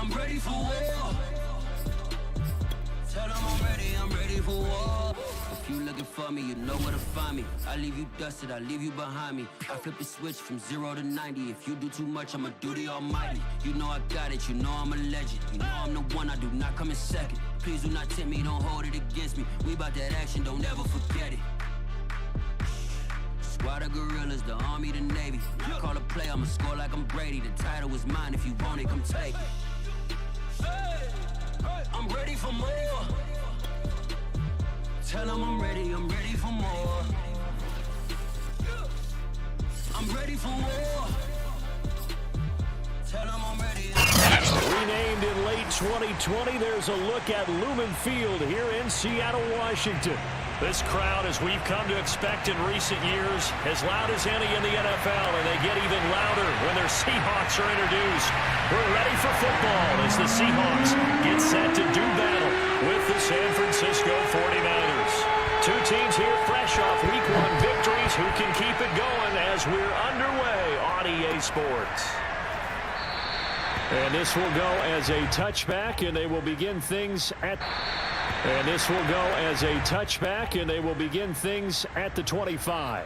I'm ready for war. Tell them I'm ready for war. If you looking for me, you know where to find me. I leave you dusted, I leave you behind me. I flip the switch from 0 to 90. If you do too much, I'ma do the almighty. You know I got it, you know I'm a legend. You know I'm the one, I do not come in second. Please do not tempt me, don't hold it against me. We bout that action, don't ever forget it. Squad of gorillas, the army, the navy. I call a play, I'ma score like I'm Brady. The title is mine, if you want it, come take it. I'm ready for more. Tell them I'm ready for more. I'm ready for war. Tell them I'm ready. Renamed in late 2020, there's a look at Lumen Field here in Seattle, Washington. This crowd, as we've come to expect in recent years, as loud as any in the NFL, and they get even louder when their Seahawks are introduced. We're ready for football as the Seahawks get set to do battle with the San Francisco 49ers. Two teams here fresh off Week 1 victories who can keep it going as we're underway on EA Sports. And this will go as a touchback, and they will begin things at... And this will go as a touchback, and they will begin things at the 25.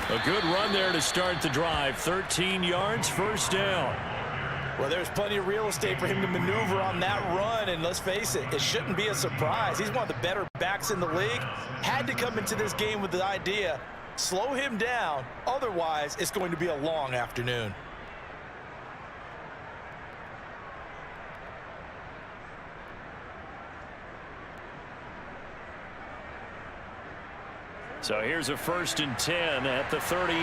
A good run there to start the drive. 13 yards, first down. Well, there's plenty of real estate for him to maneuver on that run, and let's face it, it shouldn't be a surprise. He's one of the better backs in the league. Had to come into this game with the idea, slow him down, otherwise it's going to be a long afternoon. So here's a 1st and 10 at the 38.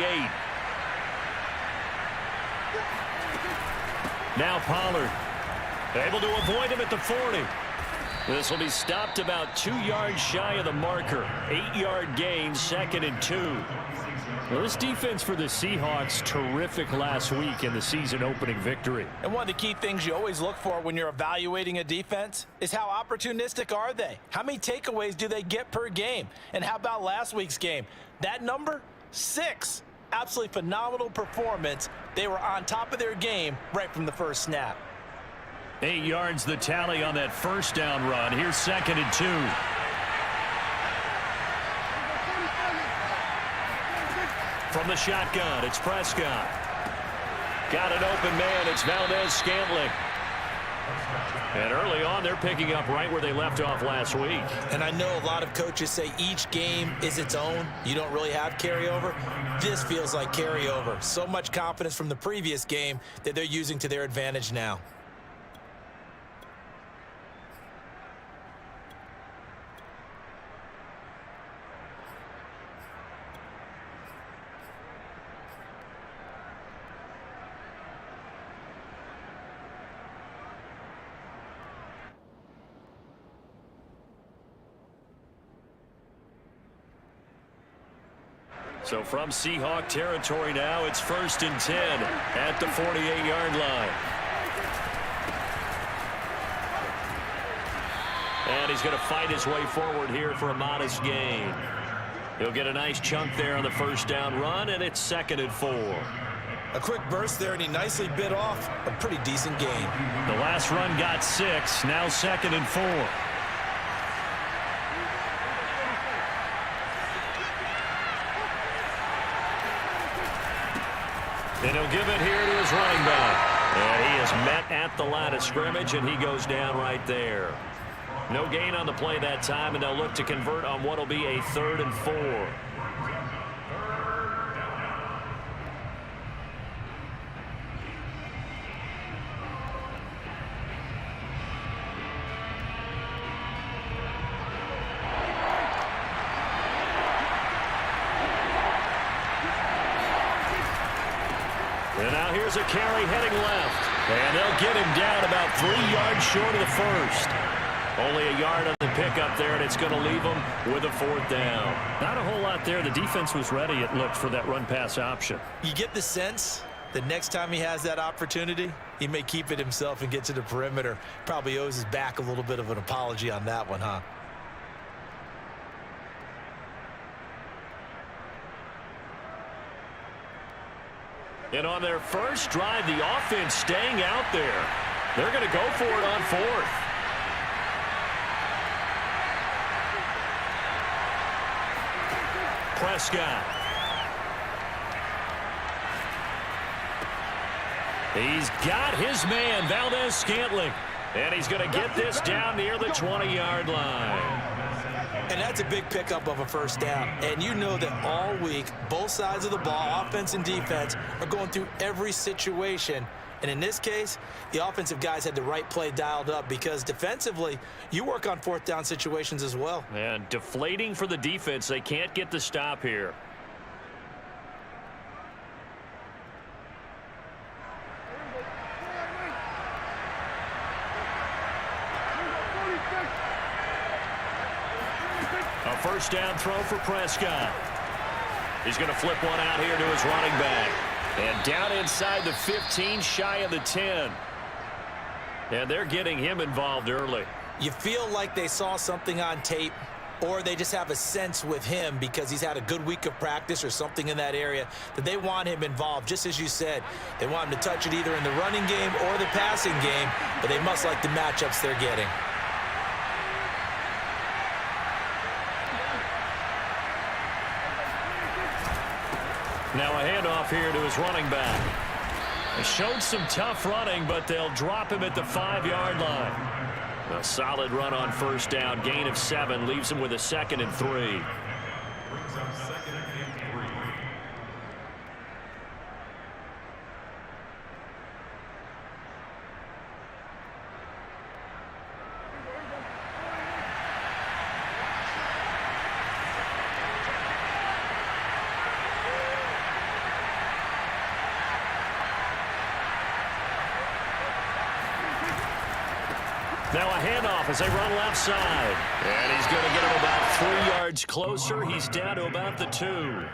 Now Pollard, able to avoid him at the 40. This will be stopped about 2 yards shy of the marker. 8-yard gain, 2nd and 2. Well, this defense for the Seahawks, terrific last week in the season-opening victory. And one of the key things you always look for when you're evaluating a defense is how opportunistic are they? How many takeaways do they get per game? And how about last week's game? That number, 6. Absolutely phenomenal performance. They were on top of their game right from the first snap. 8 yards the tally on that first down run. Here's 2nd and 2. From the shotgun, it's Prescott. Got an open man, it's Valdez-Scantling. And early on, they're picking up right where they left off last week. And I know a lot of coaches say each game is its own. You don't really have carryover. This feels like carryover. So much confidence from the previous game that they're using to their advantage now. So from Seahawk territory now, it's 1st and 10 at the 48-yard line. And he's going to fight his way forward here for a modest gain. He'll get a nice chunk there on the first down run, and it's 2nd and 4. A quick burst there, and he nicely bit off a pretty decent gain. The last run got 6, now 2nd and 4. And he'll give it here to his running back. And he is met at the line of scrimmage, and he goes down right there. No gain on the play that time, and they'll look to convert on what will be a 3rd and 4. Now here's a carry heading left. And they'll get him down about 3 yards short of the first. Only a yard on the pickup there, and it's going to leave him with a 4th down. Not a whole lot there. The defense was ready, it looked, for that run-pass option. You get the sense that next time he has that opportunity, he may keep it himself and get to the perimeter. Probably owes his back a little bit of an apology on that one, huh? And on their first drive, the offense staying out there. They're going to go for it on 4th. Prescott. He's got his man, Valdez-Scantling. And he's going to get this down near the 20-yard line. And that's a big pickup of a 1st down. And you know that all week, both sides of the ball, offense and defense, are going through every situation. And in this case, the offensive guys had the right play dialed up because defensively, you work on 4th down situations as well. And deflating for the defense. They can't get the stop here. A 1st down throw for Prescott. He's going to flip one out here to his running back. And down inside the 15, shy of the 10. And they're getting him involved early. You feel like they saw something on tape, or they just have a sense with him because he's had a good week of practice or something in that area that they want him involved. Just as you said, they want him to touch it either in the running game or the passing game, but they must like the matchups they're getting. Now a handoff here to his running back. They showed some tough running, but they'll drop him at the 5-yard line. A solid run on 1st down. Gain of 7 leaves him with a 2nd and 3. Now a handoff as they run left side. And he's going to get him about 3 yards closer. He's down to about the 2.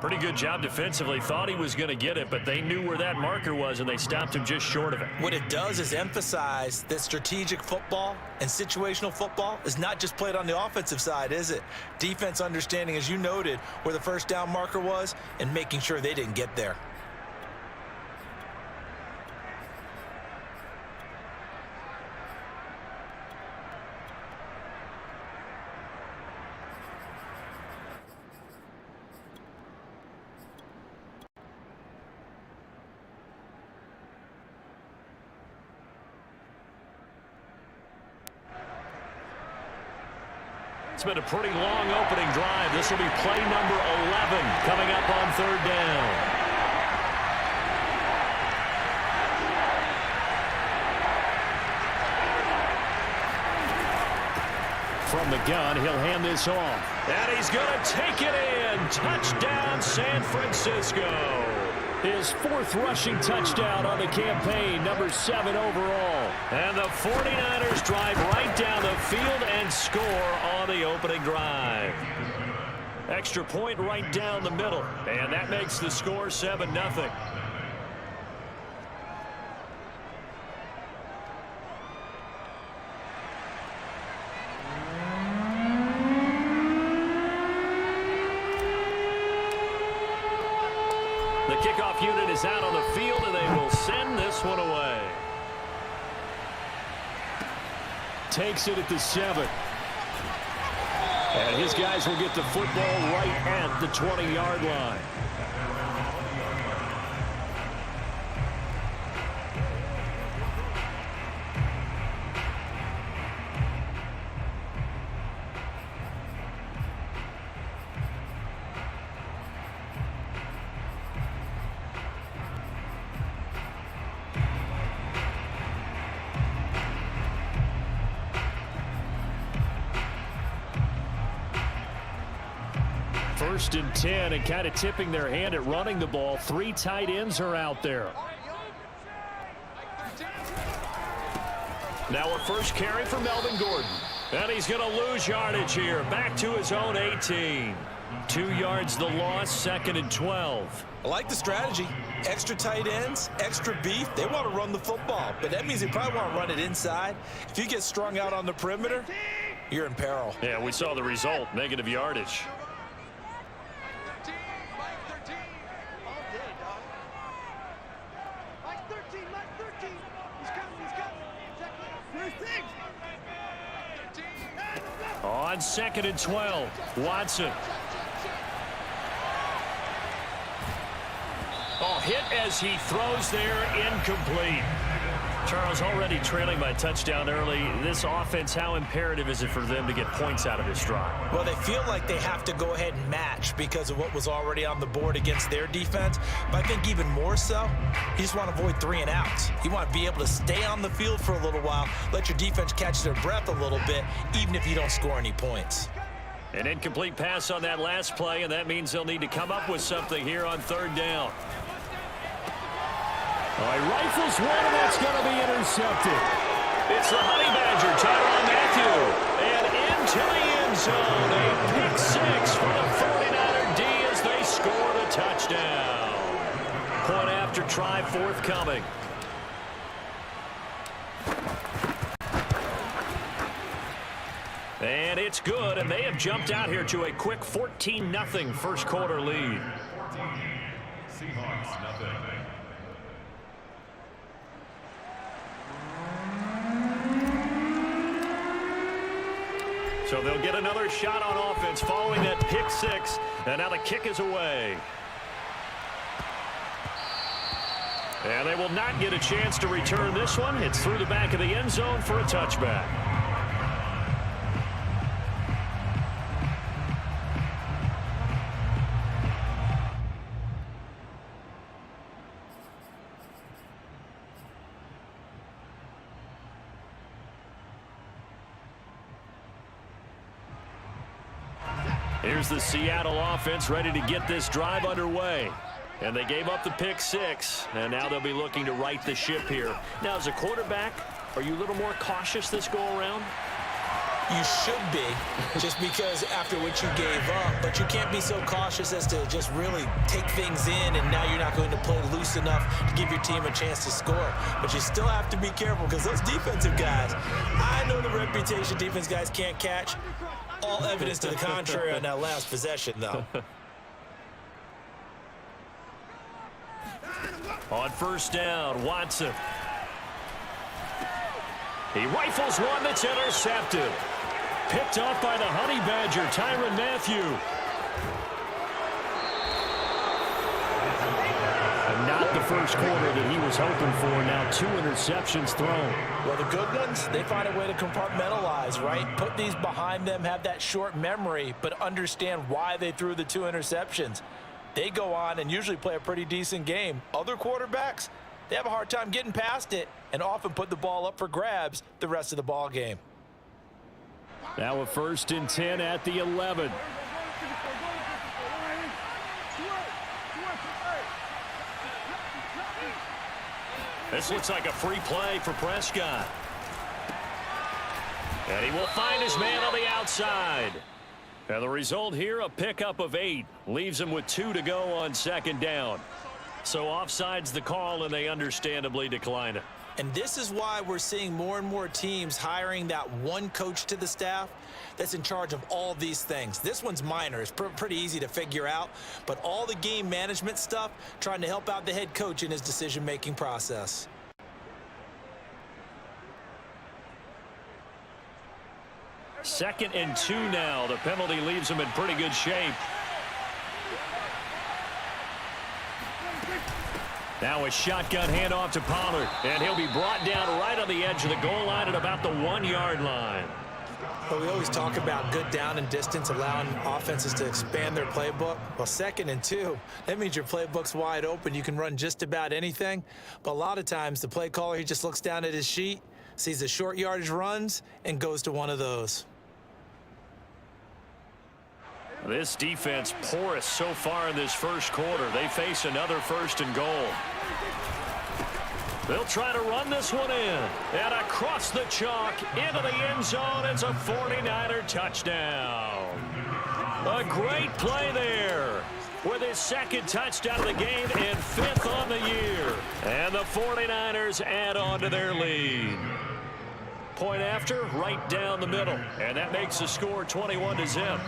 Pretty good job defensively. Thought he was going to get it, but they knew where that marker was, and they stopped him just short of it. What it does is emphasize that strategic football and situational football is not just played on the offensive side, is it? Defense understanding, as you noted, where the 1st down marker was and making sure they didn't get there. It's been a pretty long opening drive. This will be play number 11 coming up on 3rd down. From the gun, he'll hand this off. And he's going to take it in. Touchdown, San Francisco. His 4th rushing touchdown on the campaign, number 7 overall. And the 49ers drive right down the field and score on the opening drive. Extra point right down the middle, and that makes the score 7-0. The kickoff unit is out on the field, and they will send this one away. Takes it at the 7. And his guys will get the football right at the 20-yard line. First and 10, and kind of tipping their hand at running the ball. 3 tight ends are out there. Now a first carry for Melvin Gordon. And he's going to lose yardage here. Back to his own 18. 2 yards the loss, 2nd and 12. I like the strategy. Extra tight ends, extra beef. They want to run the football, but that means they probably want to run it inside. If you get strung out on the perimeter, you're in peril. Yeah, we saw the result, negative yardage. On 2nd and 12, Watson. Oh, hit as he throws there, incomplete. Charles, already trailing by touchdown early. This offense, how imperative is it for them to get points out of this drive? Well, they feel like they have to go ahead and match because of what was already on the board against their defense. But I think even more so, you just want to avoid 3 and outs. You want to be able to stay on the field for a little while, let your defense catch their breath a little bit, even if you don't score any points. An incomplete pass on that last play, and that means they'll need to come up with something here on 3rd down. Oh, he rifles one, and that's going to be intercepted. It's the Honey Badger, Tyrann Mathieu, and into the end zone. A pick 6 for the 49er D as they scored a touchdown. Point after try forthcoming. And it's good, and they have jumped out here to a quick 14-0 first quarter lead. Seahawks, nothing. So they'll get another shot on offense following that pick 6, and now the kick is away. And they will not get a chance to return this one. It's through the back of the end zone for a touchback. Here's the Seattle offense ready to get this drive underway. And they gave up the pick 6, and now they'll be looking to right the ship here. Now, as a quarterback, are you a little more cautious this go-around? You should be, just because after what you gave up, but you can't be so cautious as to just really take things in, and now you're not going to play loose enough to give your team a chance to score. But you still have to be careful because those defensive guys, I know the reputation defense guys can't catch. All evidence to the contrary on that last possession, though. On 1st down, Watson. He rifles one that's intercepted. Picked off by the Honey Badger, Tyrann Mathieu. And not the first quarter that he was hoping for. Now 2 interceptions thrown. Well, the good ones, they find a way to compartmentalize, right? Put these behind them, have that short memory, but understand why they threw the 2 interceptions. They go on and usually play a pretty decent game. Other quarterbacks, they have a hard time getting past it and often put the ball up for grabs the rest of the ball game. Now a 1st and 10 at the 11. This looks like a free play for Prescott. And he will find his man on the outside. And the result here, a pickup of 8. Leaves him with 2 to go on 2nd down. So offside's the call, and they understandably decline it. And this is why we're seeing more and more teams hiring that one coach to the staff that's in charge of all these things. This one's minor. It's pretty easy to figure out. But all the game management stuff, trying to help out the head coach in his decision-making process. Second and 2 now. The penalty leaves him in pretty good shape. Now a shotgun handoff to Pollard, and he'll be brought down right on the edge of the goal line at about the 1-yard line. Well, we always talk about good down and distance, allowing offenses to expand their playbook. Well, 2nd and 2, that means your playbook's wide open. You can run just about anything. But a lot of times, the play caller, he just looks down at his sheet, sees the short yardage runs, and goes to one of those. This defense porous so far in this first quarter. They face another 1st and goal. They'll try to run this one in. And across the chalk into the end zone. It's a 49er touchdown. A great play there with his 2nd touchdown of the game and 5th on the year. And the 49ers add on to their lead. Point after, right down the middle. And that makes the score 21-0.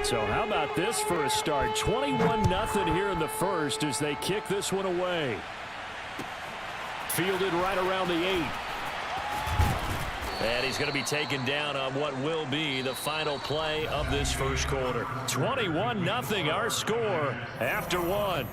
So how about this for a start? 21-0 here in the first as they kick this one away. Fielded right around the 8. And he's going to be taken down on what will be the final play of this first quarter. 21-0 our score after 1.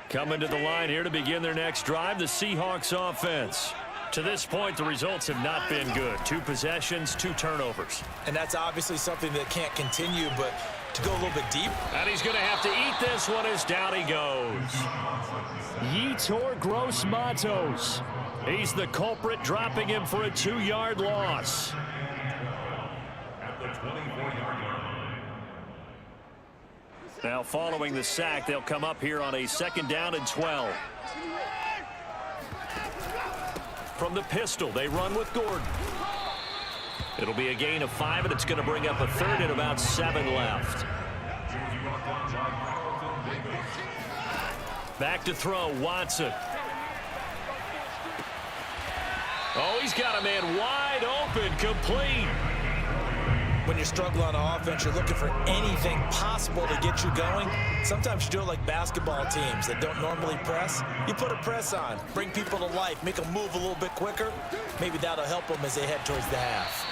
Coming to the line here to begin their next drive, the Seahawks offense. To this point, the results have not been good. 2 possessions, 2 turnovers. And that's obviously something that can't continue, but to go a little bit deep. And he's going to have to eat this one as down he goes. Yetur Gross-Matos. He's the culprit, dropping him for a 2-yard loss. At the 24-yard line. Now following the sack, they'll come up here on a 2nd down and 12. From the pistol, they run with Gordon. It'll be a gain of 5, and it's going to bring up a 3rd and about 7 left. Back to throw, Watson. Oh, he's got a man wide open, complete. When you struggle on offense, you're looking for anything possible to get you going. Sometimes you do it like basketball teams that don't normally press. You put a press on, bring people to life, make them move a little bit quicker. Maybe that'll help them as they head towards the half.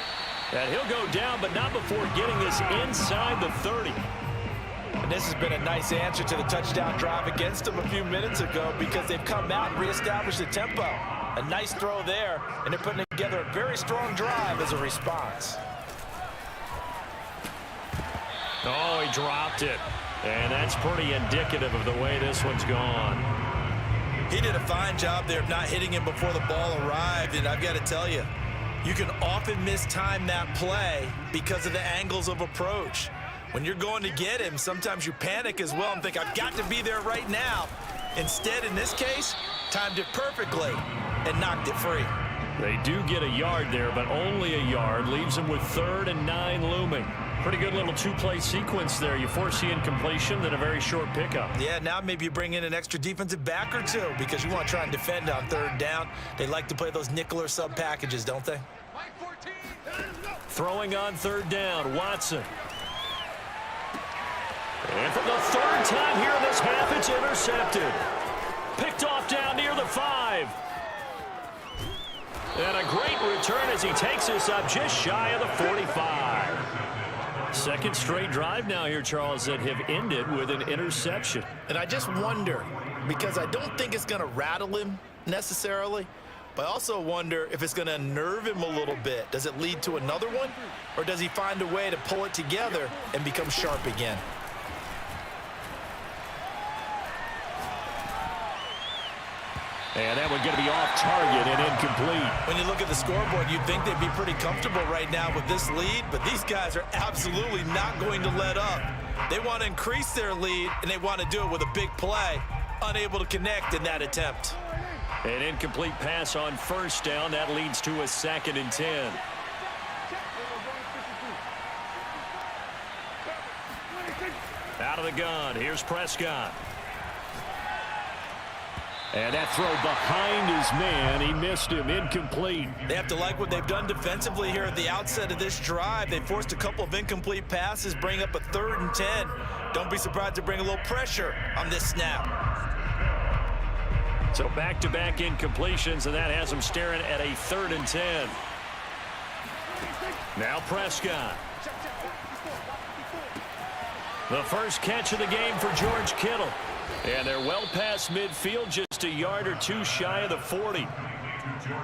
And he'll go down, but not before getting this inside the 30. And this has been a nice answer to the touchdown drive against them a few minutes ago because they've come out and reestablished the tempo. A nice throw there, and they're putting together a very strong drive as a response. Oh, he dropped it. And that's pretty indicative of the way this one's gone. He did a fine job there of not hitting him before the ball arrived, and I've got to tell you, you can often mistime that play because of the angles of approach. When you're going to get him, sometimes you panic as well and think, I've got to be there right now. Instead, in this case, timed it perfectly and knocked it free. They do get a yard there, but only a yard. Leaves them with 3rd and 9 looming. Pretty good little 2-play sequence there. You force the incompletion, then a very short pickup. Yeah, now maybe you bring in an extra defensive back or 2 because you want to try and defend on 3rd down. They like to play those nickel or sub packages, don't they? Throwing on 3rd down, Watson. And for the 3rd time here in this half, it's intercepted. Picked off down near the 5. And a great return as he takes us up just shy of the 45. 2nd straight drive now here, Charles, that have ended with an interception. And I just wonder, because I don't think it's going to rattle him necessarily, but I also wonder if it's going to unnerve him a little bit. Does it lead to another one, or does he find a way to pull it together and become sharp again? And that one going to be off target and incomplete. When you look at the scoreboard, you'd think they'd be pretty comfortable right now with this lead, but these guys are absolutely not going to let up. They want to increase their lead, and they want to do it with a big play. Unable to connect in that attempt. An incomplete pass on 1st down. That leads to a 2nd and 10. Out of the gun. Here's Prescott. And that throw behind his man. He missed him. Incomplete. They have to like what they've done defensively here at the outset of this drive. They forced a couple of incomplete passes, bring up a 3rd and 10. Don't be surprised to bring a little pressure on this snap. So back-to-back incompletions, and that has them staring at a 3rd and 10. Now Prescott. The first catch of the game for George Kittle. And they're well past midfield, just a yard or 2 shy of the 40.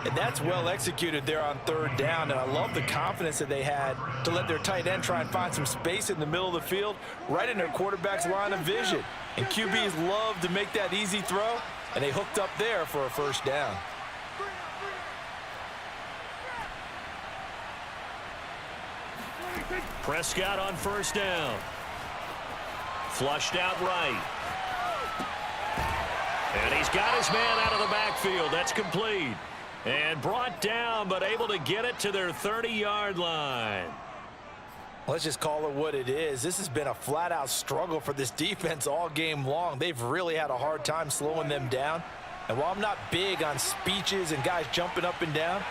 And that's well executed there on third down, and I love the confidence that they had to let their tight end try and find some space in the middle of the field, right in their quarterback's line of vision. And QBs love to make that easy throw, and they hooked up there for a first down. Prescott on first down. Flushed out right. And he's got his man out of the backfield. That's complete. And brought down, but able to get it to their 30-yard line. Let's just call it what it is. This has been a flat-out struggle for this defense all game long. They've really had a hard time slowing them down. And while I'm not big on speeches and guys jumping up and down,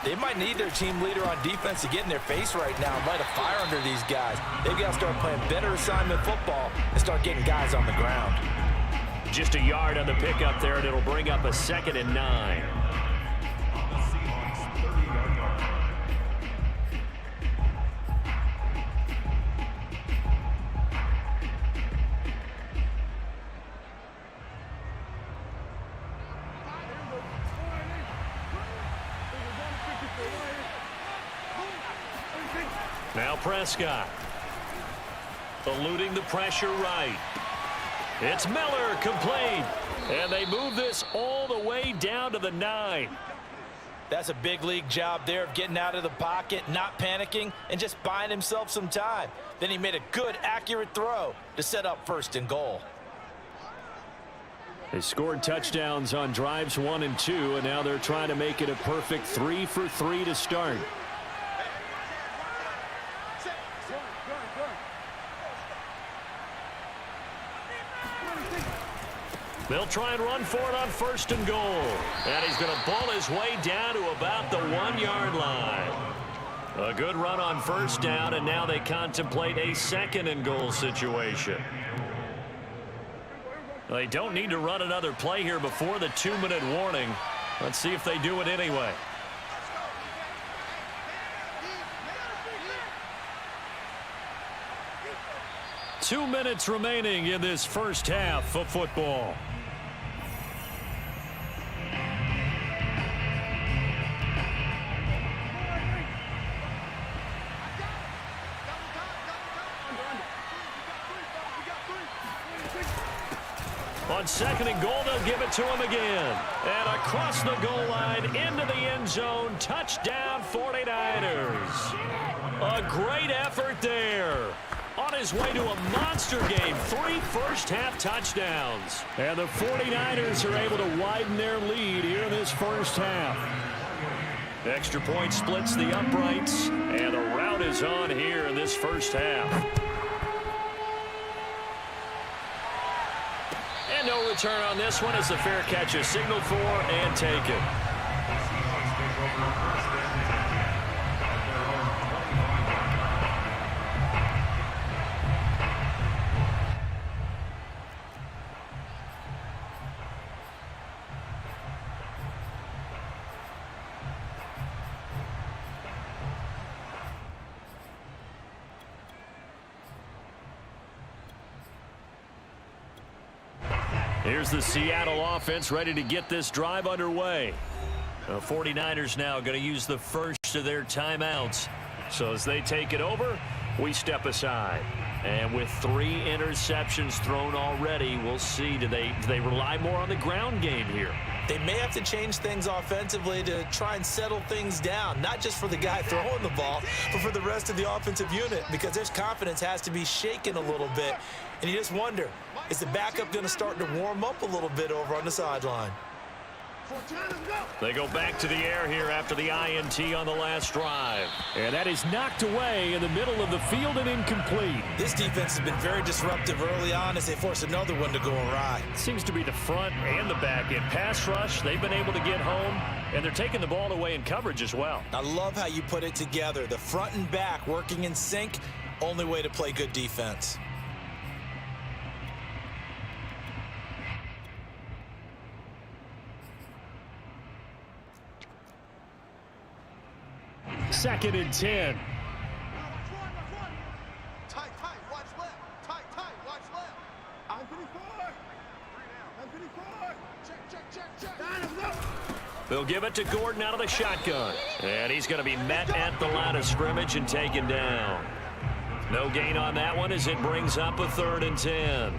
they might need their team leader on defense to get in their face right now and light a fire under these guys. They've got to start playing better assignment football and start getting guys on the ground. Just a yard on the pickup there, and it'll bring up a 2nd and 9. The Seahawks 30-yard line. Now Prescott. Eluding the pressure right. It's Miller, complete. And they move this all the way down to the 9. That's a big league job there of getting out of the pocket, not panicking, and just buying himself some time. Then he made a good, accurate throw to set up 1st and goal. They scored touchdowns on drives 1 and 2, and now they're trying to make it a perfect 3 for 3 to start. They'll try and run for it on 1st and goal. And he's going to ball his way down to about the 1-yard line. A good run on 1st down, and now they contemplate a 2nd and goal situation. They don't need to run another play here before the 2-minute warning. Let's see if they do it anyway. Two minutes remaining in this first half of football. On 2nd and goal, they'll give it to him again. And across the goal line, into the end zone, touchdown 49ers. A great effort there. On his way to a monster game, 3 first-half touchdowns. And the 49ers are able to widen their lead here in this first half. Extra point splits the uprights, and the rout is on here in this first half. And no return on this one as the fair catch is signaled for and taken. The Seahawks take over 1st and 10 at their own 25-yard line. Here's the Seattle offense ready to get this drive underway. The 49ers now going to use the first of their timeouts. So as they take it over, we step aside. And with 3 interceptions thrown already, we'll see. Do they rely more on the ground game here? They may have to change things offensively to try and settle things down, not just for the guy throwing the ball, but for the rest of the offensive unit, because their confidence has to be shaken a little bit. And you just wonder, is the backup going to start to warm up a little bit over on the sideline? They go back to the air here after the INT on the last drive. And that is knocked away in the middle of the field and incomplete. This defense has been very disruptive early on as they force another one to go awry. Seems to be the front and the back end. Pass rush, they've been able to get home, and they're taking the ball away in coverage as well. I love how you put it together. The front and back working in sync, only way to play good defense. Second and 10. Tight, watch left. Tight, watch left. I'm 54. I'm 54. Check. Down, let's go. They'll give it to Gordon out of the shotgun. And he's going to be met at the line of scrimmage and taken down. No gain on that one as it brings up a 3rd and 10.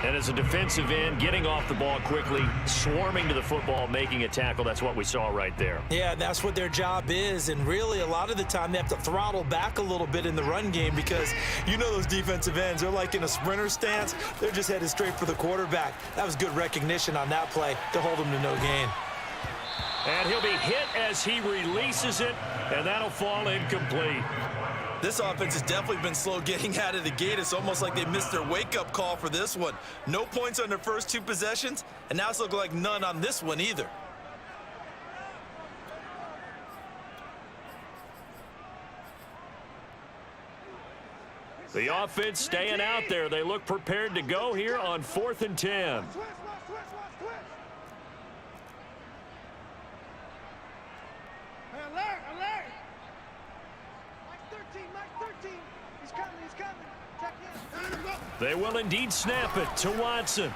And as a defensive end, getting off the ball quickly, swarming to the football, making a tackle. That's what we saw right there. Yeah, that's what their job is. And really, a lot of the time, they have to throttle back a little bit in the run game because you know those defensive ends, they're like in a sprinter stance. They're just headed straight for the quarterback. That was good recognition on that play to hold them to no gain. And he'll be hit as he releases it, and that'll fall incomplete. This offense has definitely been slow getting out of the gate. It's almost like they missed their wake-up call for this one. No points on their first 2 possessions, and now it's looking like none on this one either. The offense staying out there. They look prepared to go here on 4th and 10. Switch. Hey, alert. Mike 13. He's coming. Check in. They will indeed snap it to Watson.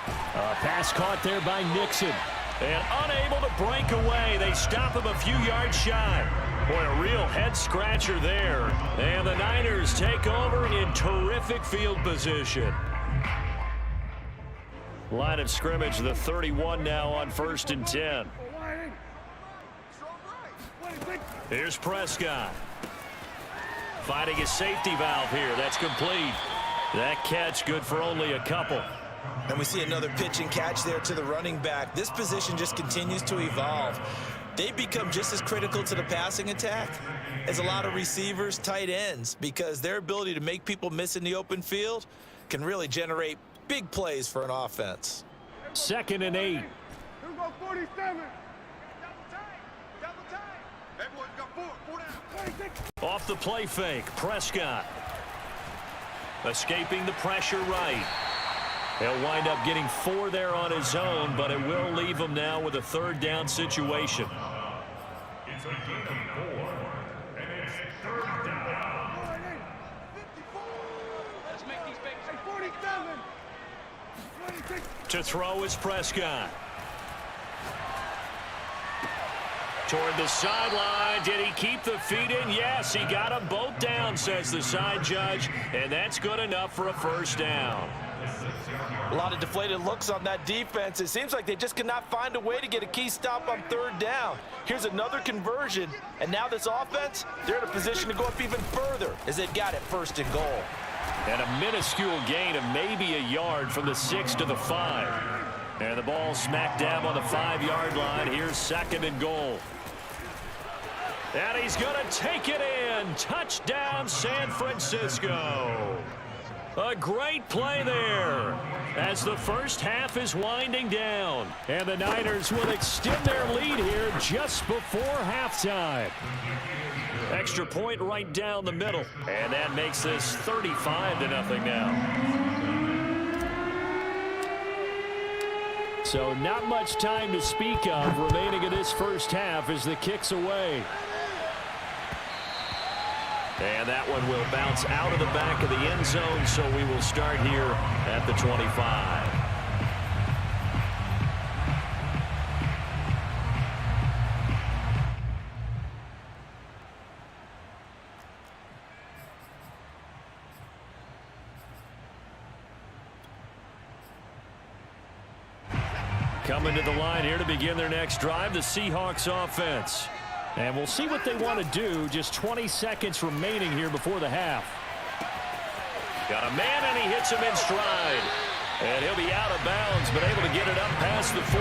A pass caught there by Nixon. And unable to break away. They stop him a few yards shy. Boy, a real head-scratcher there. And the Niners take over in terrific field position. Line of scrimmage, the 31 now on 1st and 10. Here's Prescott. Finding his safety valve here. That's complete. That catch good for only a couple. And we see another pitch and catch there to the running back. This position just continues to evolve. They become just as critical to the passing attack as a lot of receivers, tight ends, because their ability to make people miss in the open field can really generate big plays for an offense. 2nd and 8. Here we go, 47. Double time. Everyone's got 4 down. Off the play fake, Prescott. Escaping the pressure right. He'll wind up getting 4 there on his own, but it will leave him now with a 3rd down situation. It's a gain of 4, and it's 3rd down. 54. Let's make these big. 47. 26. To throw is Prescott. Toward the sideline. Did he keep the feet in? Yes, he got them both down, says the side judge, and that's good enough for a 1st down. A lot of deflated looks on that defense. It seems like they just cannot find a way to get a key stop on 3rd down. Here's another conversion, and now this offense, they're in a position to go up even further as they've got it 1st and goal. And a minuscule gain of maybe a yard from the 6 to the 5. And the ball smack dab on the 5-yard line. Here's 2nd and goal. And he's going to take it in. Touchdown, San Francisco. A great play there as the first half is winding down. And the Niners will extend their lead here just before halftime. Extra point right down the middle. And that makes this 35-0 now. So not much time to speak of remaining in this first half as the kick's away. And that one will bounce out of the back of the end zone, so we will start here at the 25. Coming to the line here to begin their next drive, the Seahawks offense. And we'll see what they want to do. Just 20 seconds remaining here before the half. Got a man, and he hits him in stride. And he'll be out of bounds, but able to get it up past the 45.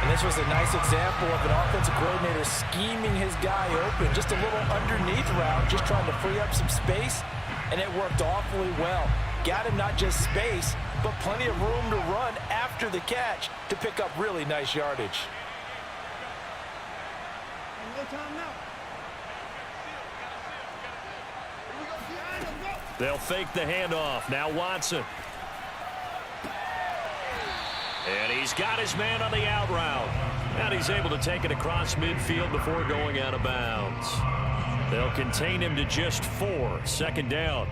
And this was a nice example of an offensive coordinator scheming his guy open. Just a little underneath route, just trying to free up some space. And it worked awfully well. Got him not just space, but plenty of room to run after the catch to pick up really nice yardage. They'll fake the handoff. Now Watson. And he's got his man on the out route. And he's able to take it across midfield before going out of bounds. They'll contain him to just 4. 2nd down.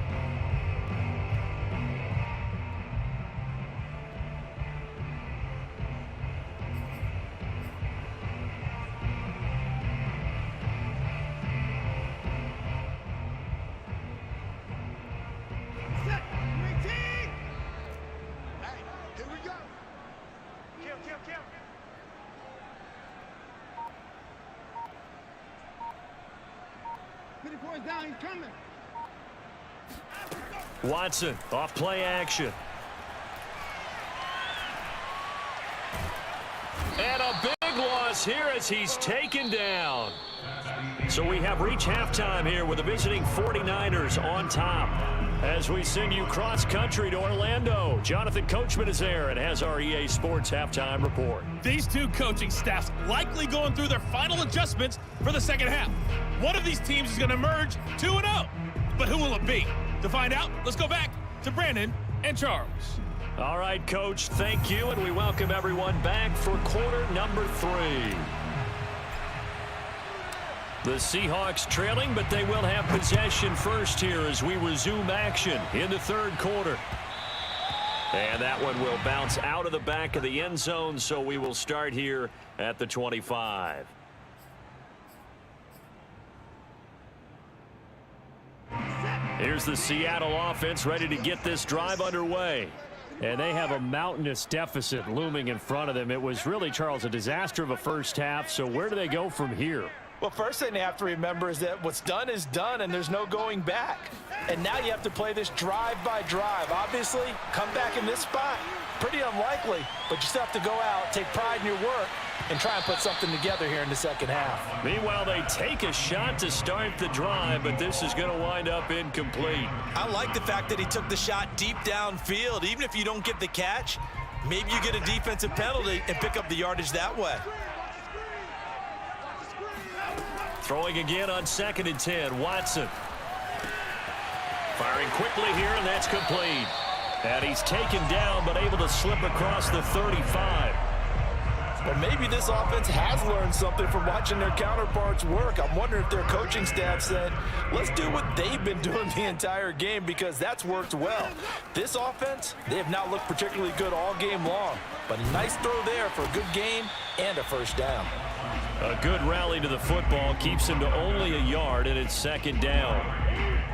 Down, he's coming. Watson off play action. And a big loss here as he's taken down. So we have reached halftime here with the visiting 49ers on top. As we send you cross-country to Orlando, Jonathan Coachman is there and has our EA Sports halftime report. These two coaching staffs likely going through their final adjustments for the second half. One of these teams is going to emerge 2-0. But who will it be? To find out, let's go back to Brandon and Charles. All right, Coach, thank you, and we welcome everyone back for quarter number 3. The Seahawks trailing, but they will have possession first here as we resume action in the third quarter. And that one will bounce out of the back of the end zone, so we will start here at the 25. Here's the Seattle offense ready to get this drive underway. And they have a mountainous deficit looming in front of them. It was really, Charles, a disaster of a first half, so where do they go from here? Well, first thing they have to remember is that what's done is done, and there's no going back. And now you have to play this drive by drive. Obviously, come back in this spot, pretty unlikely, but you still have to go out, take pride in your work, and try and put something together here in the second half. Meanwhile, they take a shot to start the drive, but this is going to wind up incomplete. I like the fact that he took the shot deep downfield. Even if you don't get the catch, maybe you get a defensive penalty and pick up the yardage that way. Throwing again on 2nd and 10, Watson. Firing quickly here, and that's complete. And he's taken down, but able to slip across the 35. Well, maybe this offense has learned something from watching their counterparts work. I'm wondering if their coaching staff said, let's do what they've been doing the entire game, because that's worked well. This offense, they have not looked particularly good all game long, but a nice throw there for a good gain and a first down. A good rally to the football keeps him to only a yard, and it's 2nd down.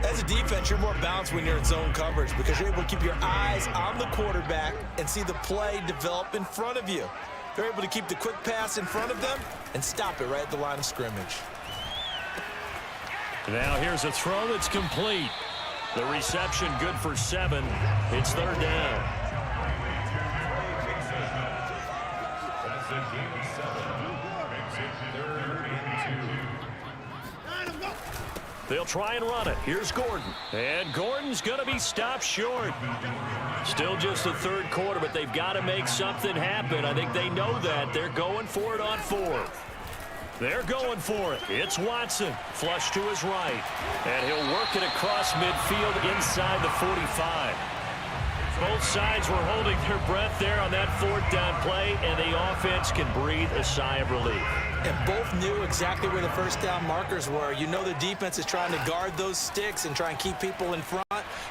As a defense, you're more balanced when you're in zone coverage because you're able to keep your eyes on the quarterback and see the play develop in front of you. They're able to keep the quick pass in front of them and stop it right at the line of scrimmage. Now here's a throw that's complete. The reception good for 7. It's 3rd down. They'll try and run it. Here's Gordon. And Gordon's going to be stopped short. Still just the third quarter, but they've got to make something happen. I think they know that. They're going for it on 4th. They're going for it. It's Watson. Flush to his right. And he'll work it across midfield inside the 45. Both sides were holding their breath there on that 4th down play, and the offense can breathe a sigh of relief. And both knew exactly where the first down markers were. You know the defense is trying to guard those sticks and try and keep people in front,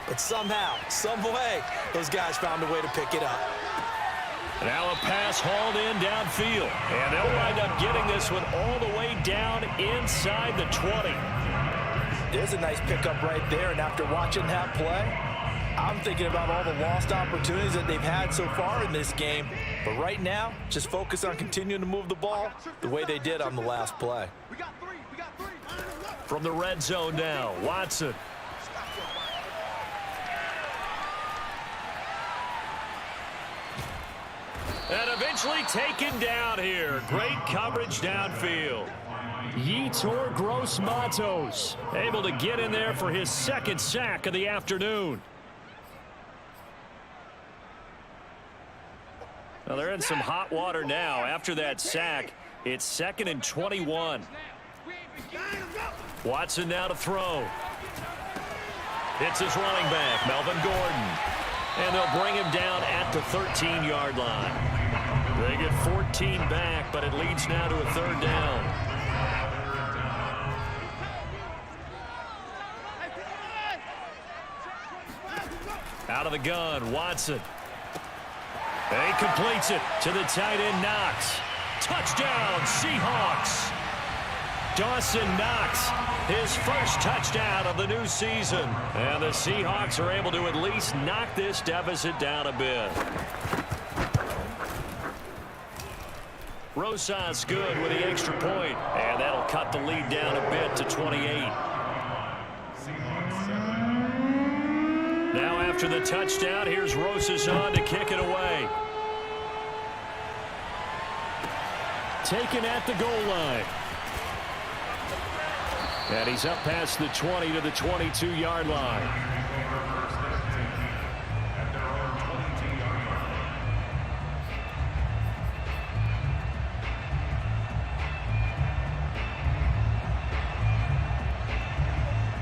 but somehow, some way, those guys found a way to pick it up. Now a pass hauled in downfield, and they'll wind up getting this one all the way down inside the 20. There's a nice pickup right there, and after watching that play, I'm thinking about all the lost opportunities that they've had so far in this game. But right now, just focus on continuing to move the ball the way they did on the last play. We got three. From the red zone now, Watson. And eventually taken down here. Great coverage downfield. Yetur Gross-Matos able to get in there for his 2nd sack of the afternoon. Well, they're in some hot water now. After that sack, it's 2nd and 21. Watson now to throw. It's his running back, Melvin Gordon. And they'll bring him down at the 13-yard line. They get 14 back, but it leads now to a 3rd down. Out of the gun, Watson. And he completes it to the tight end, Knox. Touchdown, Seahawks. Dawson Knox, his first touchdown of the new season. And the Seahawks are able to at least knock this deficit down a bit. Rosas good with the extra point, and that'll cut the lead down a bit to 28. Now after the touchdown, here's Rosas on to kick it away. Taken at the goal line. And he's up past the 20 to the 22-yard line.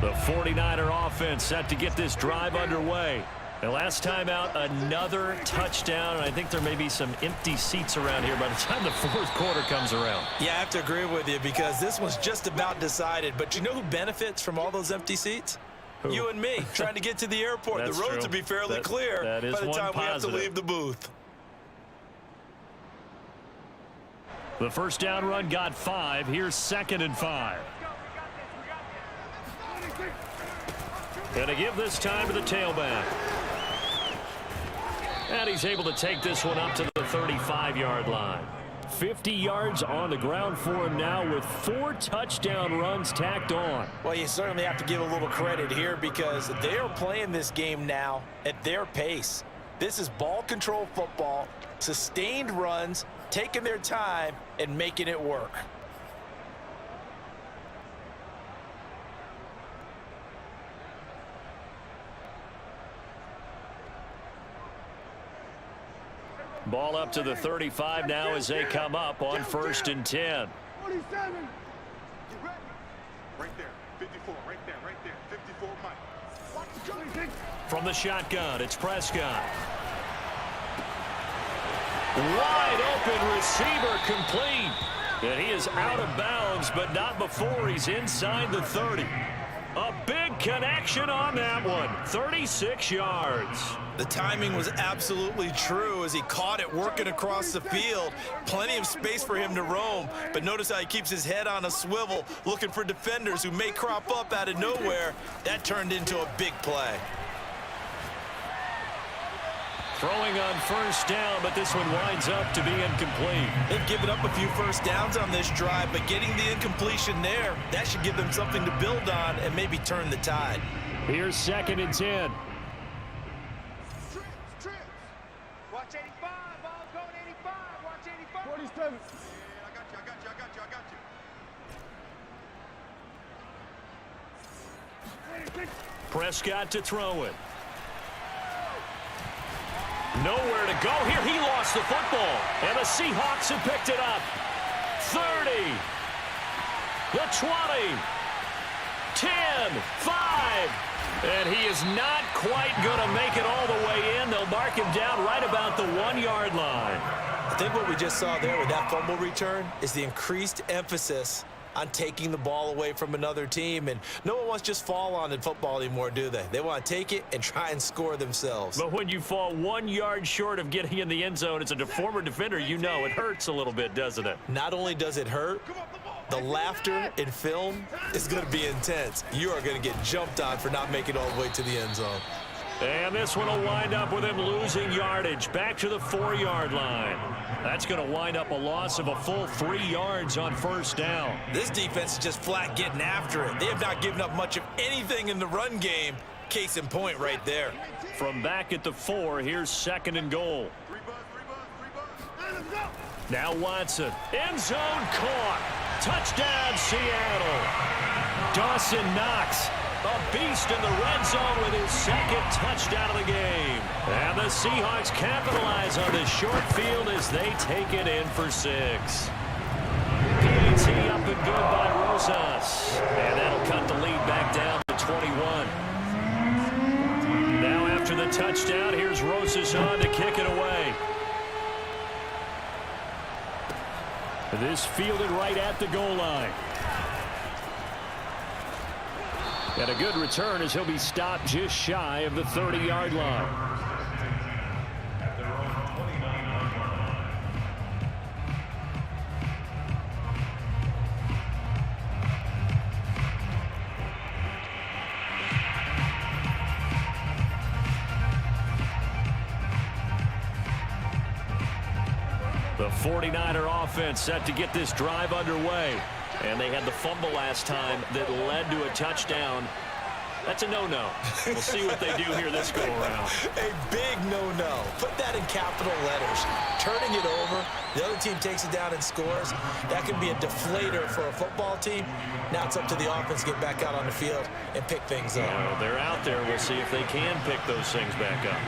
The 49er offense set to get this drive underway. The last time out, another touchdown, and I think there may be some empty seats around here by the time the fourth quarter comes around. Yeah, I have to agree with you because this one's just about decided. But you know who benefits from all those empty seats? Who? You and me, trying to get to the airport. The roads will be fairly clear by the time we have to leave the booth. The first down run got 5. Here's 2nd and 5. And to give this time to the tailback. And he's able to take this one up to the 35-yard line. 50 yards on the ground for him now with 4 touchdown runs tacked on. Well, you certainly have to give a little credit here because they are playing this game now at their pace. This is ball control football, sustained runs, taking their time and making it work. Ball up to the 35 now as they come up on 1st and 10. 47. Get ready. Right there. 54. Right there. 54. Mike. Watch the gun. From the shotgun, it's Prescott. Wide open receiver complete. And he is out of bounds, but not before he's inside the 30. A big connection on that one. 36 yards. The timing was absolutely true as he caught it working across the field. Plenty of space for him to roam, but notice how he keeps his head on a swivel looking for defenders who may crop up out of nowhere. That turned into a big play. Throwing on 1st down, but this one winds up to be incomplete. They've given up a few first downs on this drive, but getting the incompletion there, that should give them something to build on and maybe turn the tide. Here's 2nd and 10. Trips. Watch 85. Ball's going 85. Watch 85. 47. Yeah, I got you. Prescott to throw it. Nowhere to go here. He lost the football. And the Seahawks have picked it up. 30. The 20. 10. 5. And he is not quite going to make it all the way in. They'll mark him down right about the 1-yard line. I think what we just saw there with that fumble return is the increased emphasis on taking the ball away from another team. And no one wants to just fall on in football anymore, do they? They want to take it and try and score themselves. But when you fall 1 yard short of getting in the end zone as a former defender, you know it hurts a little bit, doesn't it? Not only does it hurt, the laughter in film is going to be intense. You are going to get jumped on for not making it all the way to the end zone. And this one will wind up with him losing yardage back to the 4-yard line. That's going to wind up a loss of a full 3 yards on 1st down. This defense is just flat getting after it. They have not given up much of anything in the run game. Case in point right there. From back at the 4, here's 2nd and goal. Now Watson. End zone caught. Touchdown, Seattle. Dawson Knox. A beast in the red zone with his 2nd touchdown of the game. And the Seahawks capitalize on this short field as they take it in for 6. PAT up and good by Rosas. And that'll cut the lead back down to 21. Now after the touchdown, here's Rosas on to kick it away. This fielded right at the goal line. And a good return as he'll be stopped just shy of the 30-yard line. The 49er offense set to get this drive underway. And they had the fumble last time that led to a touchdown. That's a no-no. We'll see what they do here this go-around. A big no-no. Put that in capital letters. Turning it over, the other team takes it down and scores. That can be a deflator for a football team. Now it's up to the offense to get back out on the field and pick things up. Well, they're out there. We'll see if they can pick those things back up.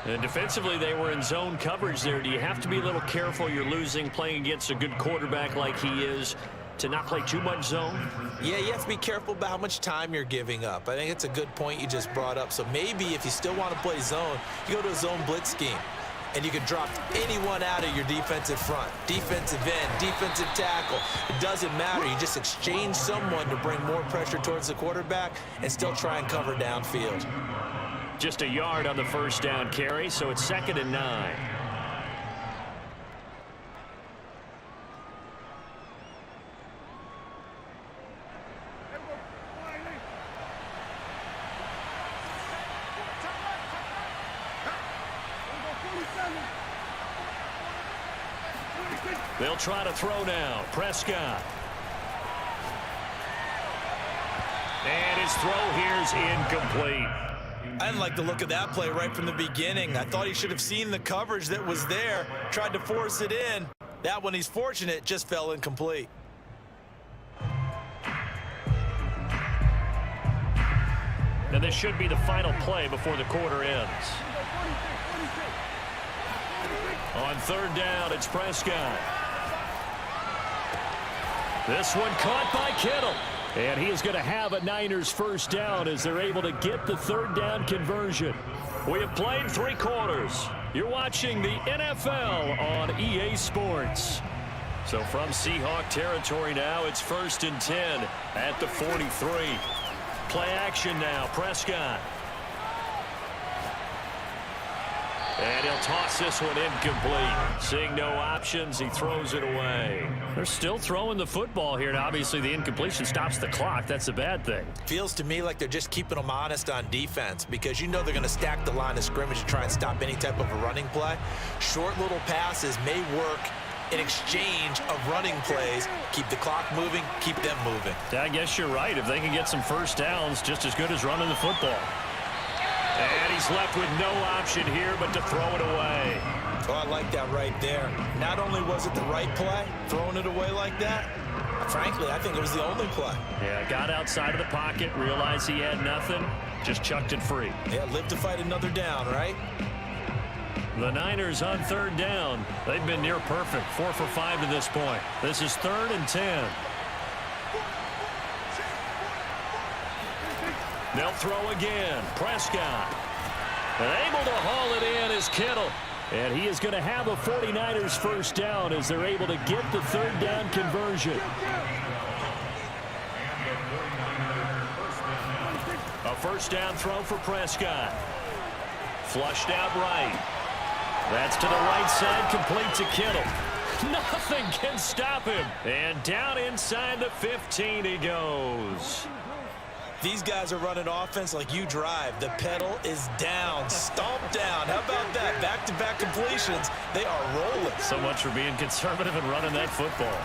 And defensively, they were in zone coverage there. Do you have to be a little careful? You're losing playing against a good quarterback like he is to not play too much zone? Yeah, you have to be careful about how much time you're giving up. I think it's a good point you just brought up. So maybe if you still want to play zone, you go to a zone blitz scheme. And you can drop anyone out of your defensive front. Defensive end, defensive tackle. It doesn't matter. You just exchange someone to bring more pressure towards the quarterback and still try and cover downfield. Just a yard on the first down carry, so it's 2nd and 9. They'll try to throw now. Prescott. And his throw here's incomplete. I didn't like the look of that play right from the beginning. I thought he should have seen the coverage that was there, tried to force it in. That one, he's fortunate, just fell incomplete. And this should be the final play before the quarter ends. On 3rd down, it's Prescott. This one caught by Kittle. And he is going to have a Niners first down as they're able to get the 3rd down conversion. We have played 3 quarters. You're watching the NFL on EA Sports. So from Seahawk territory now, it's 1st and 10 at the 43. Play action now, Prescott. And he'll toss this one incomplete. Seeing no options, he throws it away. They're still throwing the football here, and obviously the incompletion stops the clock. That's a bad thing. Feels to me like they're just keeping them honest on defense because you know they're going to stack the line of scrimmage to try and stop any type of a running play. Short little passes may work in exchange of running plays. Keep the clock moving, keep them moving. I guess you're right. If they can get some first downs, just as good as running the football. And he's left with no option here but to throw it away. Oh, I like that right there. Not only was it the right play, throwing it away like that, frankly, I think it was the only play. Yeah, got outside of the pocket, realized he had nothing, just chucked it free. Yeah, live to fight another down, right? The Niners on 3rd down. They've been near perfect, 4 for 5 to this point. This is 3rd and 10. They'll throw again. Prescott. And able to haul it in is Kittle. And he is going to have a 49ers first down as they're able to get the 3rd down conversion. A first down throw for Prescott. Flushed out right. That's to the right side, complete to Kittle. Nothing can stop him. And down inside the 15 he goes. These guys are running offense like you drive. The pedal is down, stomped down. How about that? Back-to-back completions. They are rolling. So much for being conservative and running that football.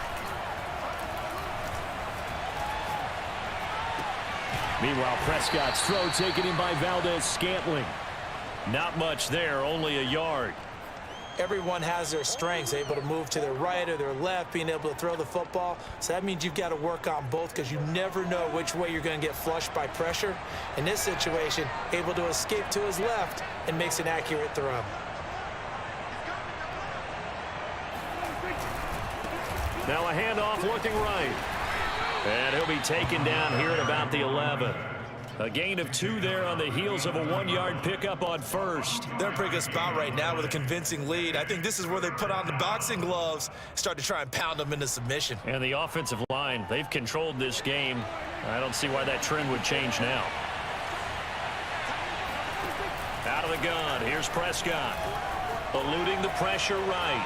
Meanwhile, Prescott's throw taken in by Valdez-Scantling. Not much there, only a yard. Everyone has their strengths, able to move to their right or their left, being able to throw the football. So that means you've got to work on both because you never know which way you're going to get flushed by pressure. In this situation, able to escape to his left and makes an accurate throw. Now a handoff looking right. And he'll be taken down here at about the 11. A gain of 2 there on the heels of a 1-yard pickup on first. They're in a pretty good spot right now with a convincing lead. I think this is where they put on the boxing gloves, start to try and pound them into submission. And the offensive line, they've controlled this game. I don't see why that trend would change now. Out of the gun, here's Prescott. Eluding the pressure right.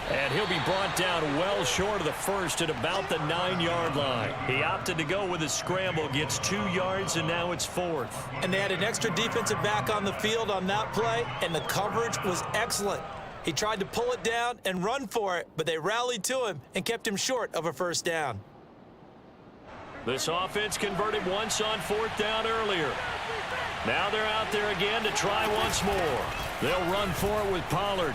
And he'll be brought down well short of the first at about the 9-yard line. He opted to go with a scramble, gets 2 yards, and now it's 4th. And they had an extra defensive back on the field on that play, and the coverage was excellent. He tried to pull it down and run for it, but they rallied to him and kept him short of a first down. This offense converted once on 4th down earlier. Now they're out there again to try once more. They'll run for it with Pollard.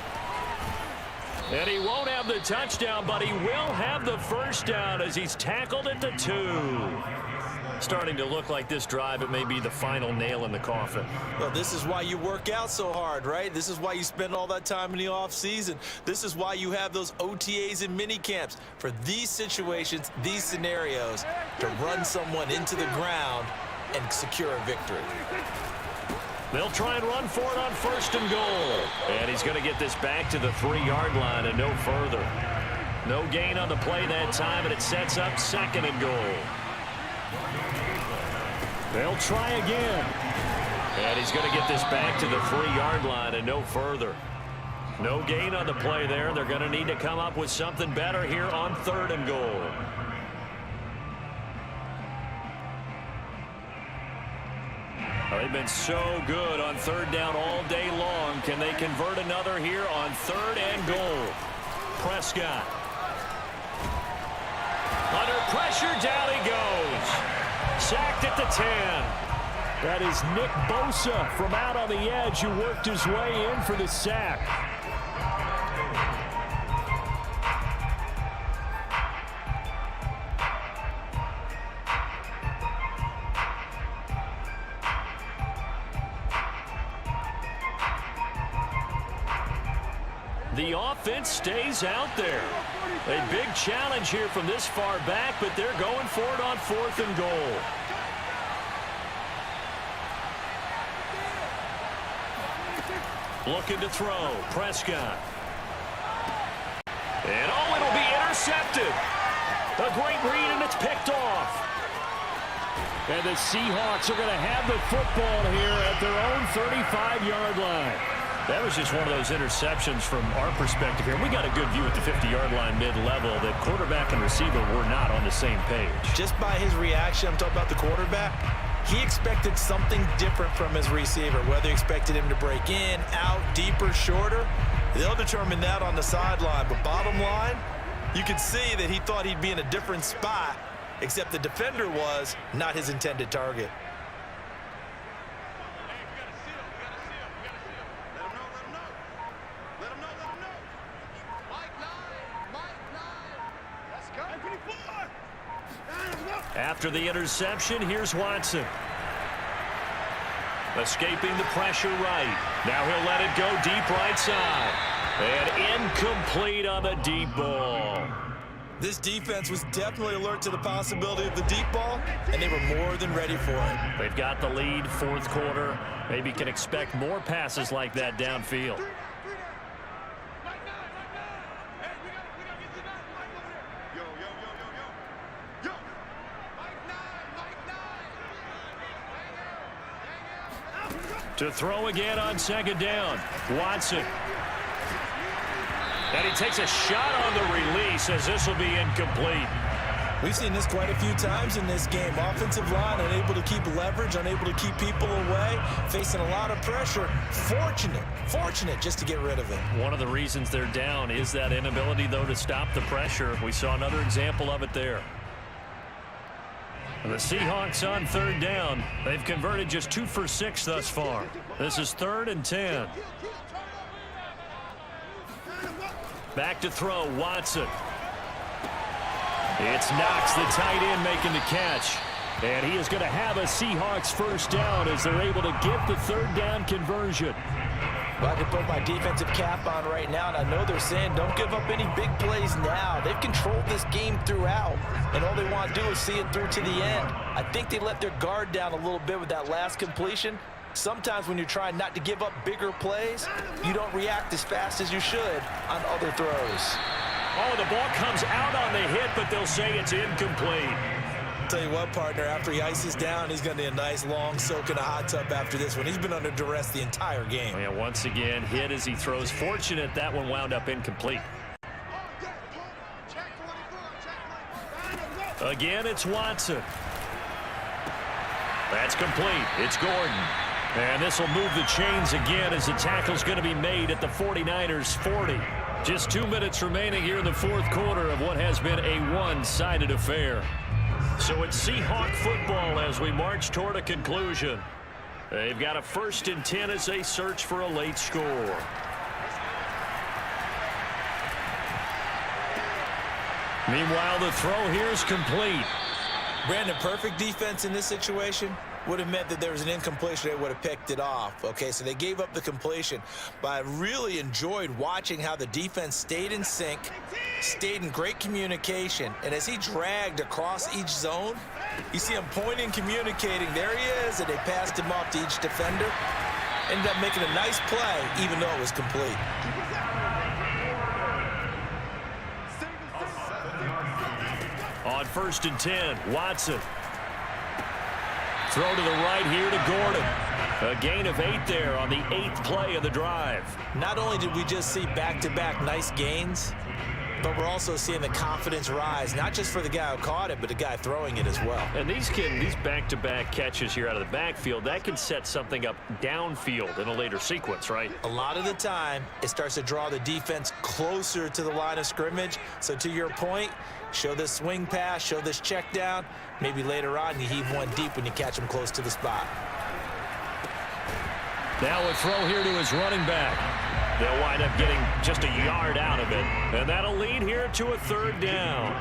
And he won't have the touchdown, but he will have the first down as he's tackled at the 2. Starting to look like this drive, it may be the final nail in the coffin. Well, this is why you work out so hard, right? This is why you spend all that time in the offseason. This is why you have those OTAs and mini camps for these situations, these scenarios, to run someone into the ground and secure a victory. They'll try and run for it on 1st and goal. And he's going to get this back to the 3-yard line and no further. No gain on the play that time, and it sets up 2nd and goal. They'll try again. And he's going to get this back to the 3-yard line and no further. No gain on the play there. They're going to need to come up with something better here on 3rd and goal. They've been so good on 3rd down all day long. Can they convert another here on 3rd and goal? Prescott. Under pressure, down he goes. Sacked at the 10. That is Nick Bosa from out on the edge who worked his way in for the sack. The offense stays out there. A big challenge here from this far back, but they're going for it on 4th and goal. Looking to throw. Prescott. And oh, it'll be intercepted. A great read, and it's picked off. And the Seahawks are going to have the football here at their own 35-yard line. That was just one of those interceptions from our perspective here. We got a good view at the 50-yard line mid-level that quarterback and receiver were not on the same page. Just by his reaction, I'm talking about the quarterback, he expected something different from his receiver, whether he expected him to break in, out, deeper, shorter. They'll determine that on the sideline. But bottom line, you could see that he thought he'd be in a different spot, except the defender was not his intended target. After the interception, here's Watson. Escaping the pressure right. Now he'll let it go deep right side. And incomplete on the deep ball. This defense was definitely alert to the possibility of the deep ball, and they were more than ready for it. They've got the lead, 4th quarter. Maybe can expect more passes like that downfield. To throw again on 2nd down. Watson. And he takes a shot on the release as this will be incomplete. We've seen this quite a few times in this game. Offensive line unable to keep leverage, unable to keep people away, facing a lot of pressure. Fortunate just to get rid of it. One of the reasons they're down is that inability, though, to stop the pressure. We saw another example of it there. The Seahawks on 3rd down. They've converted just 2 for 6 thus far. This is 3rd and 10. Back to throw, Watson. It's Knox, the tight end, making the catch. And he is going to have a Seahawks first down as they're able to get the 3rd down conversion. Well, I can put my defensive cap on right now, and I know they're saying don't give up any big plays now. They've controlled this game throughout, and all they want to do is see it through to the end. I think they let their guard down a little bit with that last completion. Sometimes when you're trying not to give up bigger plays, you don't react as fast as you should on other throws. Oh, the ball comes out on the hit, but they'll say it's incomplete. Tell you what, partner, after he ices down, he's going to need a nice long soak in a hot tub after this one. He's been under duress the entire game. Yeah, once again, hit as he throws. Fortunate that one wound up incomplete. Again, it's Watson. That's complete. It's Gordon. And this will move the chains again as the tackle's going to be made at the 49ers 40. Just 2 minutes remaining here in the fourth quarter of what has been a one-sided affair. So it's Seahawk football as we march toward a conclusion. They've got a 1st and 10 as they search for a late score. Meanwhile, the throw here is complete. Brandon, perfect defense in this situation would have meant that there was an incompletion. They would have picked it off. Okay, so they gave up the completion. But I really enjoyed watching how the defense stayed in sync, stayed in great communication. And as he dragged across each zone, you see him pointing, communicating. There he is, and they passed him off to each defender. Ended up making a nice play, even though it was complete. On 1st and 10, Watson. Throw to the right here to Gordon. A gain of 8 there on the 8th play of the drive. Not only did we just see back-to-back nice gains, but we're also seeing the confidence rise, not just for the guy who caught it, but the guy throwing it as well. And these back-to-back catches here out of the backfield, that can set something up downfield in a later sequence, right? A lot of the time, it starts to draw the defense closer to the line of scrimmage. So to your point, show this swing pass, show this check down. Maybe later on you heave one deep when you catch him close to the spot. Now a throw here to his running back. They'll wind up getting just a yard out of it. And that'll lead here to a 3rd down.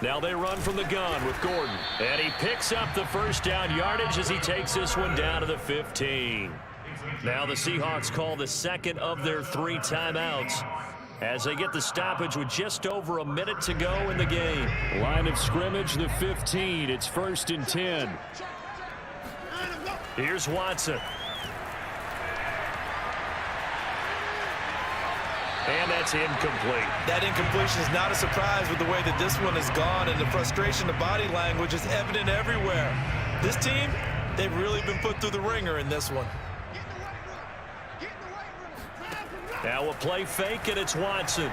Now they run from the gun with Gordon. And he picks up the 1st down yardage as he takes this one down to the 15. Now the Seahawks call the 2nd of their 3 timeouts as they get the stoppage with just over a minute to go in the game. Line of scrimmage, the 15. It's 1st and 10. Here's Watson. And that's incomplete. That incompletion is not a surprise with the way that this one has gone, and the frustration, the body language is evident everywhere. This team, they've really been put through the ringer in this one. Now a play fake, and it's Watson.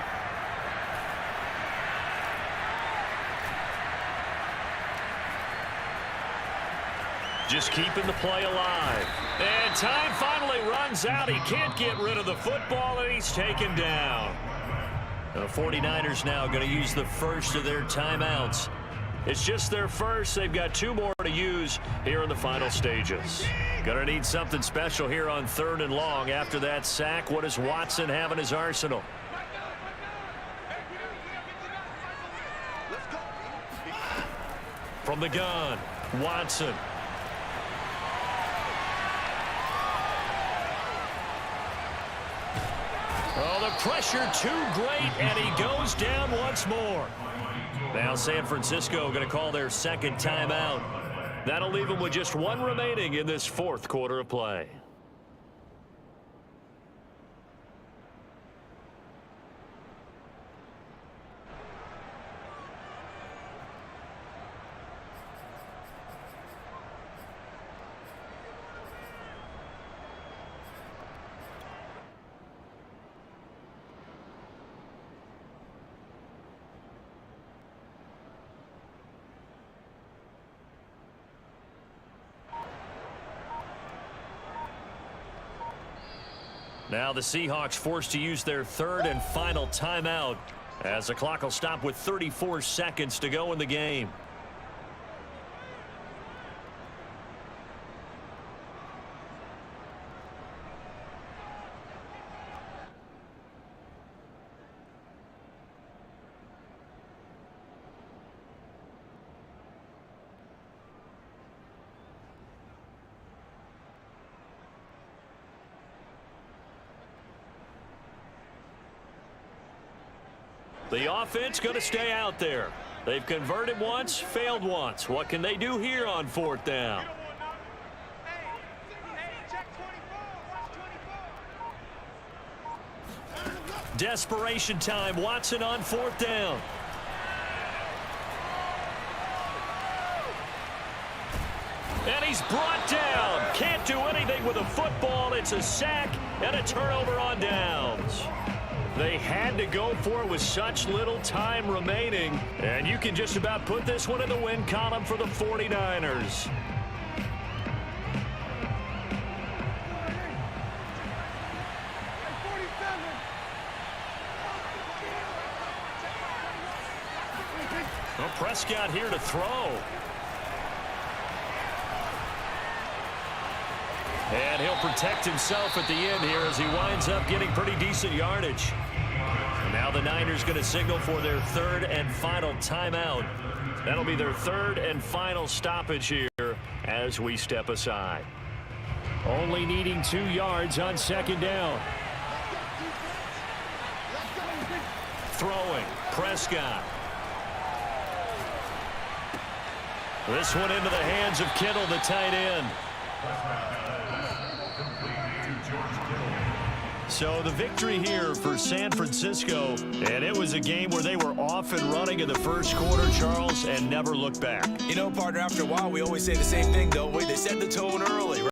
Just keeping the play alive. And time finally runs out. He can't get rid of the football, and he's taken down. The 49ers now going to use the 1st of their timeouts. It's just their 1st. They've got 2 more to use here in the final stages. Going to need something special here on 3rd and long. After that sack, what does Watson have in his arsenal? From the gun, Watson. Oh, the pressure too great, and he goes down once more. Now San Francisco going to call their 2nd timeout. That'll leave them with just 1 remaining in this 4th quarter of play. Now the Seahawks forced to use their 3rd and final timeout as the clock will stop with 34 seconds to go in the game. The offense going to stay out there. They've converted once, failed once. What can they do here on 4th down? Desperation time. Watson on 4th down. And he's brought down. Can't do anything with a football. It's a sack and a turnover on downs. They had to go for it with such little time remaining. And you can just about put this one in the win column for the 49ers. Well, Prescott here to throw. And he'll protect himself at the end here as he winds up getting pretty decent yardage. And now the Niners going to signal for their third and final timeout. That'll be their third and final stoppage here as we step aside. Only needing 2 yards on second down. Throwing, Prescott. This one into the hands of Kittle, the tight end. So the victory here for San Francisco, and it was a game where they were off and running in the first quarter, Charles, and never looked back. You know, partner, after a while, we always say the same thing, don't we? They set the tone early, right?